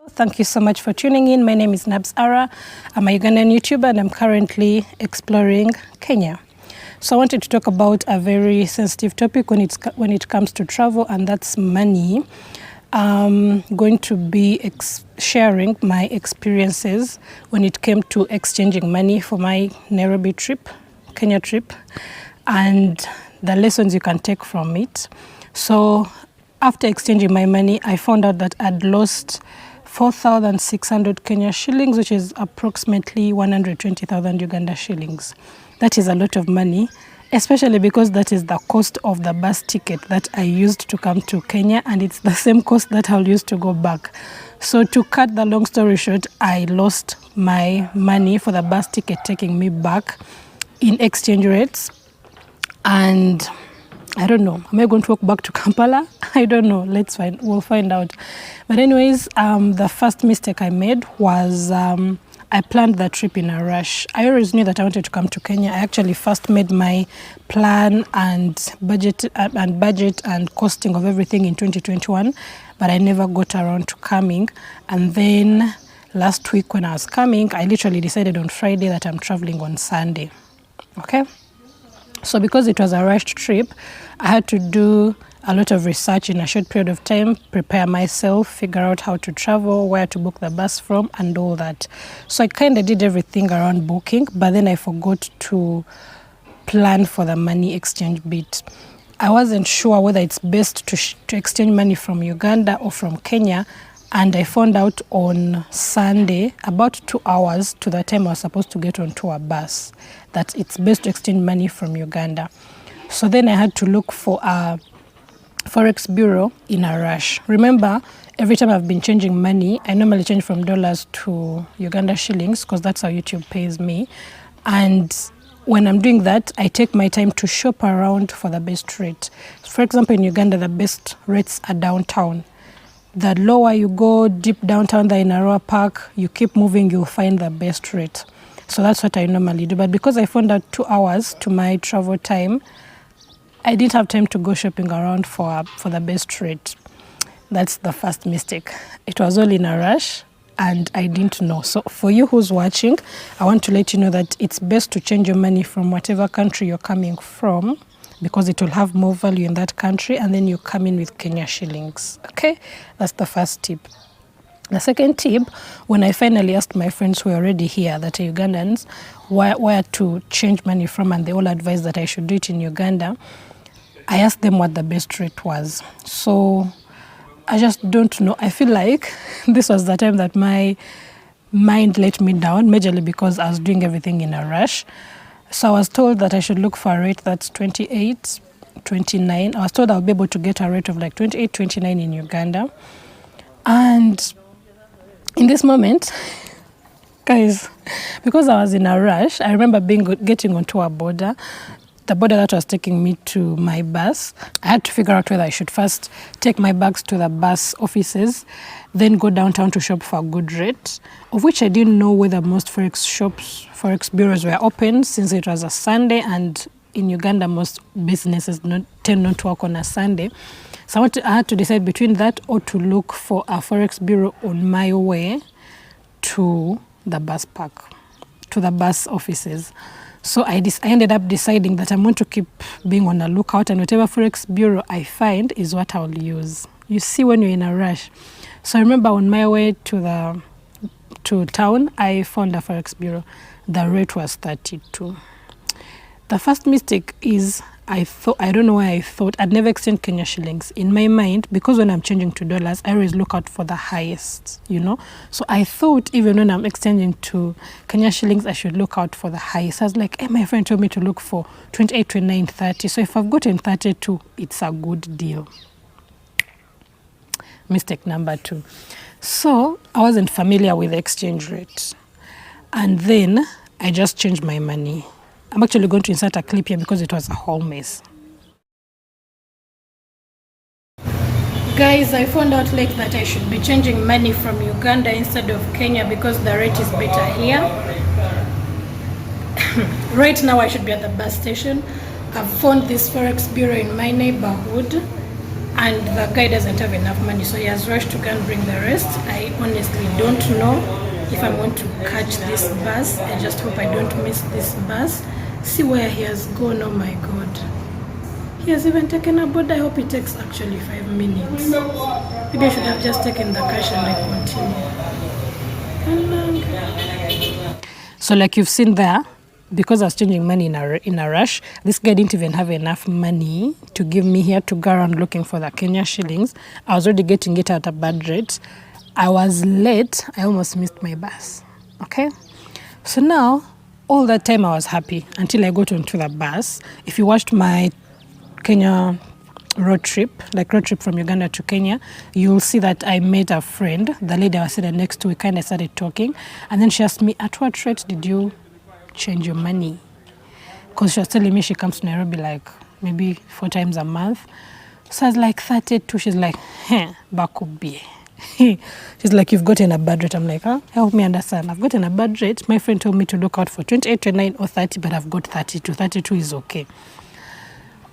Thank you so much for tuning in. My name is Nabz Arah. I'm a Ugandan YouTuber and I'm currently exploring Kenya. So I wanted to talk about a very sensitive topic when it comes to travel, and that's money. I'm going to be sharing my experiences when it came to exchanging money for my Nairobi trip, Kenya trip, and the lessons you can take from it. So after exchanging my money, I found out that I'd lost 4,600 Kenya shillings, which is approximately 120,000 Uganda shillings. That is a lot of money, especially because that is the cost of the bus ticket that I used to come to Kenya, and it's the same cost that I'll use to go back. So to cut the long story short, I lost my money for the bus ticket taking me back in exchange rates. And I don't know, am I going to walk back to Kampala? I don't know, we'll find out. But anyways, the first mistake I made was I planned the trip in a rush. I always knew that I wanted to come to Kenya. I actually first made my plan and budget and costing of everything in 2021, but I never got around to coming. And then last week when I was coming, I literally decided on Friday that I'm traveling on Sunday, okay? So because it was a rushed trip, I had to do a lot of research in a short period of time, prepare myself, figure out how to travel, where to book the bus from, and all that. So I kind of did everything around booking, but then I forgot to plan for the money exchange bit. I wasn't sure whether it's best to exchange money from Uganda or from Kenya, and I found out on Sunday, about 2 hours to the time I was supposed to get onto a bus, that it's best to exchange money from Uganda. So then I had to look for a Forex bureau in a rush. Remember, every time I've been changing money, I normally change from dollars to Uganda shillings because that's how YouTube pays me. And when I'm doing that, I take my time to shop around for the best rate. For example, in Uganda, the best rates are downtown. The lower you go, deep downtown, the Inaroa Park, you keep moving, you'll find the best rate. So that's what I normally do. But because I found out 2 hours to my travel time, I didn't have time to go shopping around for the best rate. That's the first mistake. It was all in a rush and I didn't know. So for you who's watching, I want to let you know that it's best to change your money from whatever country you're coming from, because it will have more value in that country, and then you come in with Kenya shillings. Okay, that's the first tip. The second tip, when I finally asked my friends who are already here that are Ugandans where to change money from, and they all advised that I should do it in Uganda, I asked them what the best rate was. So I just don't know. I feel like this was the time that my mind let me down, majorly because I was doing everything in a rush. So I was told that I should look for a rate that's 28, 29. I was told I'll be able to get a rate of like 28, 29 in Uganda. And in this moment, guys, because I was in a rush, I remember getting onto a border, the border that was taking me to my bus. I had to figure out whether I should first take my bags to the bus offices, then go downtown to shop for a good rate, of which I didn't know whether most Forex bureaus were open, since it was a Sunday, and in Uganda most businesses tend not to work on a Sunday. So I had to decide between that or to look for a Forex bureau on my way to the bus park, to the bus offices. So I ended up deciding that I'm going to keep being on the lookout, and whatever Forex bureau I find is what I'll use. You see, when you're in a rush. So I remember on my way to town, I found a Forex bureau. The rate was 32. The first mistake is I don't know why I thought I'd never exchanged Kenya shillings. In my mind, because when I'm changing to dollars, I always look out for the highest, you know. So I thought even when I'm exchanging to Kenya shillings, I should look out for the highest. I was like, hey, my friend told me to look for 28, 29, 30. So if I've gotten 32, it's a good deal. Mistake number 2. So I wasn't familiar with the exchange rate. And then I just changed my money. I'm actually going to insert a clip here because it was a whole mess. Guys, I found out late that I should be changing money from Uganda instead of Kenya because the rate is better here. Right now I should be at the bus station. I've found this Forex bureau in my neighborhood. and the guy doesn't have enough money, so he has rushed to go and bring the rest. I honestly don't know if I'm going to catch this bus. I just hope I don't miss this bus. See where he has gone. Oh my god, he has even taken a board. I hope it takes actually 5 minutes. Maybe I should have just taken the cash and I continue. So like you've seen there, because I was changing money in a rush, this guy didn't even have enough money to give me. Here to go around looking for the Kenya shillings. I was already getting it at a bad rate. I was late. I almost missed my bus. Okay? So now, all that time I was happy until I got onto the bus. If you watched my Kenya road trip from Uganda to Kenya, you'll see that I met a friend. The lady I was sitting next to, we kind of started talking. And then she asked me, at what rate did you change your money? Because she was telling me she comes to Nairobi like maybe 4 times a month. So I was like 32. She's like, Bakubi. She's like, you've gotten a bad rate. I'm like, help me understand. I've gotten a bad rate. My friend told me to look out for 28, 29 or 30, but I've got 32. 32 is okay.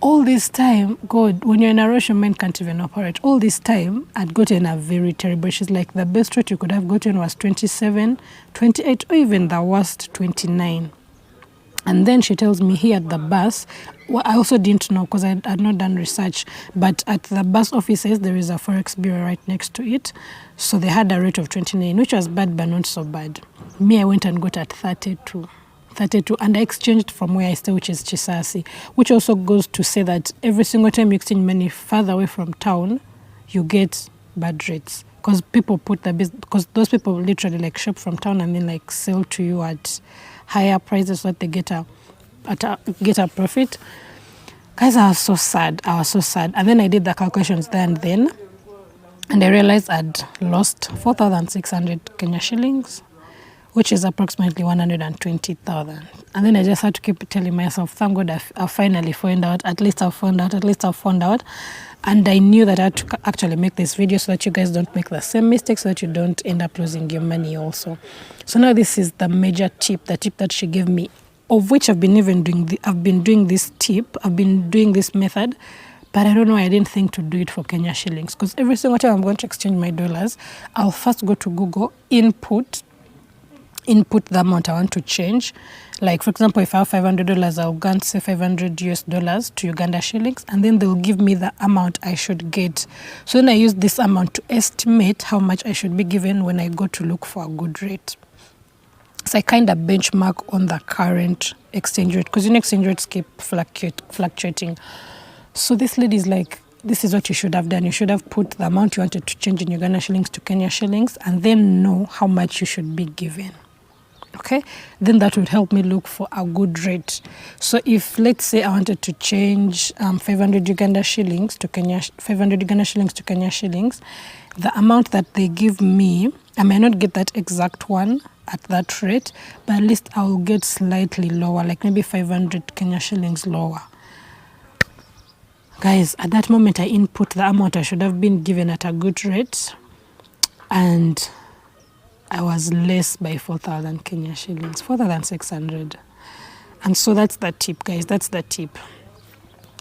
All this time, God, when you're in a rush, your mind can't even operate. All this time, I'd gotten a very terrible. She's like, the best rate you could have gotten was 27, 28, or even the worst, 29. And then she tells me here at the bus, well, I also didn't know because I had not done research, but at the bus offices, there is a Forex bureau right next to it. So they had a rate of 29, which was bad, but not so bad. Me, I went and got at 32, and I exchanged from where I stay, which is Chisasi, which also goes to say that every single time you exchange money further away from town, you get bad rates. Because people because those people literally like shop from town and then like sell to you at higher prices so that they get a profit. Guys, I was so sad. And then I did the calculations there and then, and I realized I'd lost 4,600 Kenya shillings, which is approximately 120,000. And then I just had to keep telling myself, thank God I finally found out. At least I've found out. And I knew that I had to actually make this video so that you guys don't make the same mistakes, so that you don't end up losing your money also. So now this is the major tip, the tip that she gave me, of which I've been doing this method, but I don't know, I didn't think to do it for Kenya shillings. Because every single time I'm going to exchange my dollars, I'll first go to Google, input the amount I want to change. Like, for example, if I have $500, I'll go and say $500 to Uganda shillings, and then they'll give me the amount I should get. So then I use this amount to estimate how much I should be given when I go to look for a good rate. So I kind of benchmark on the current exchange rate, because exchange rates keep fluctuating. So this lady is like, this is what you should have done. You should have put the amount you wanted to change in Uganda shillings to Kenya shillings, and then know how much you should be given. Okay, then that would help me look for a good rate. So if, let's say, I wanted to change 500 Uganda shillings to Kenya shillings, the amount that they give me, I may not get that exact one at that rate, but at least I will get slightly lower, like maybe 500 Kenya shillings lower. Guys, at that moment, I input the amount I should have been given at a good rate, and I was less by 4,000 Kenya shillings, 4,600. And so that's the tip, guys. That's the tip.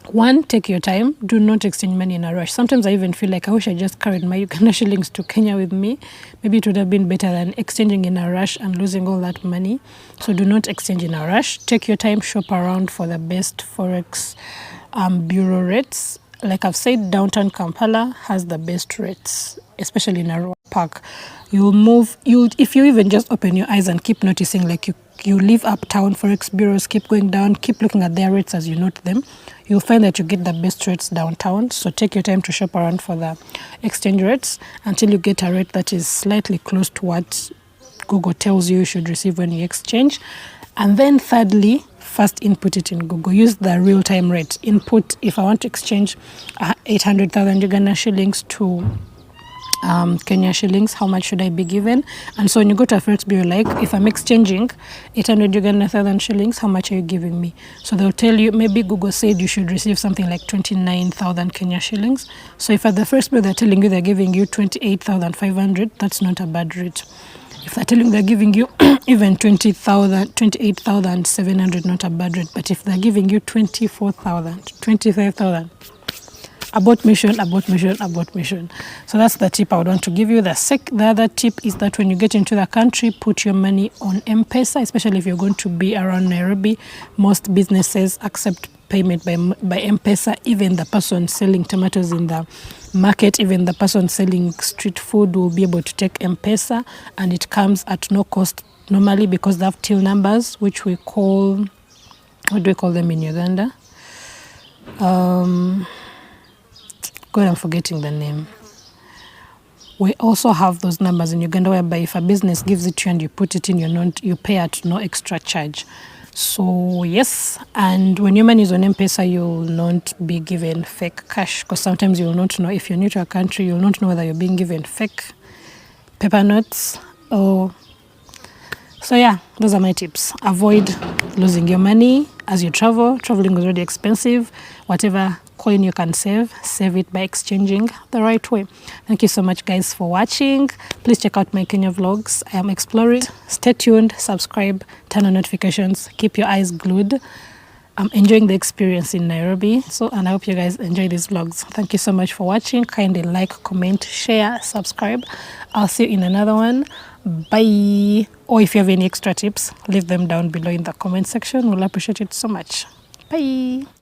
1, take your time. Do not exchange money in a rush. Sometimes I even feel like I wish I just carried my Uganda shillings to Kenya with me. Maybe it would have been better than exchanging in a rush and losing all that money. So do not exchange in a rush. Take your time, shop around for the best Forex bureau rates. Like I've said, downtown Kampala has the best rates, especially in a park. If you even just open your eyes and keep noticing, like you leave uptown, Forex bureaus keep going down, keep looking at their rates as you note them, you'll find that you get the best rates downtown. So take your time to shop around for the exchange rates until you get a rate that is slightly close to what Google tells you should receive when you exchange. And then thirdly, first input it in Google. Use the real-time rate. Input, if I want to exchange 800,000 Uganda shillings to Kenya shillings, how much should I be given? And so when you go to a Forex bureau, like if I'm exchanging 800 Uganda shillings, how much are you giving me? So they'll tell you, maybe Google said you should receive something like 29,000 Kenya shillings. So if at the first bureau they're telling you they're giving you 28,500, that's not a bad rate. If they're telling you they're giving you even 28,700, not a bad rate. But if they're giving you 24,000, 25,000, Abort mission, abort mission, abort mission. So that's the tip I would want to give you. The other tip is that when you get into the country, put your money on M-Pesa, especially if you're going to be around Nairobi. Most businesses accept payment by M-Pesa. Even the person selling tomatoes in the market, even the person selling street food will be able to take M-Pesa, and it comes at no cost normally because they have till numbers, which we call, what do we call them in Uganda? God, I'm forgetting the name. We also have those numbers in Uganda whereby if a business gives it to you and you put it in, you pay at no extra charge. So yes, and when your money is on M-Pesa, you'll not be given fake cash, because sometimes you'll not know, if you're new to a country, you'll not know whether you're being given fake paper notes or... So yeah, those are my tips. Avoid losing your money as you travel. Traveling is already expensive. Whatever coin you can save it by exchanging the right way. Thank you so much, guys, for watching. Please check out my Kenya vlogs. I am exploring. Stay tuned, subscribe, turn on notifications, keep your eyes glued. I'm enjoying the experience in Nairobi, and I hope you guys enjoy these vlogs. Thank you so much for watching. Kindly like, comment, share, subscribe. I'll see you in another one. Bye. Or if you have any extra tips, leave them down below in the comment section. We'll appreciate it so much. Bye.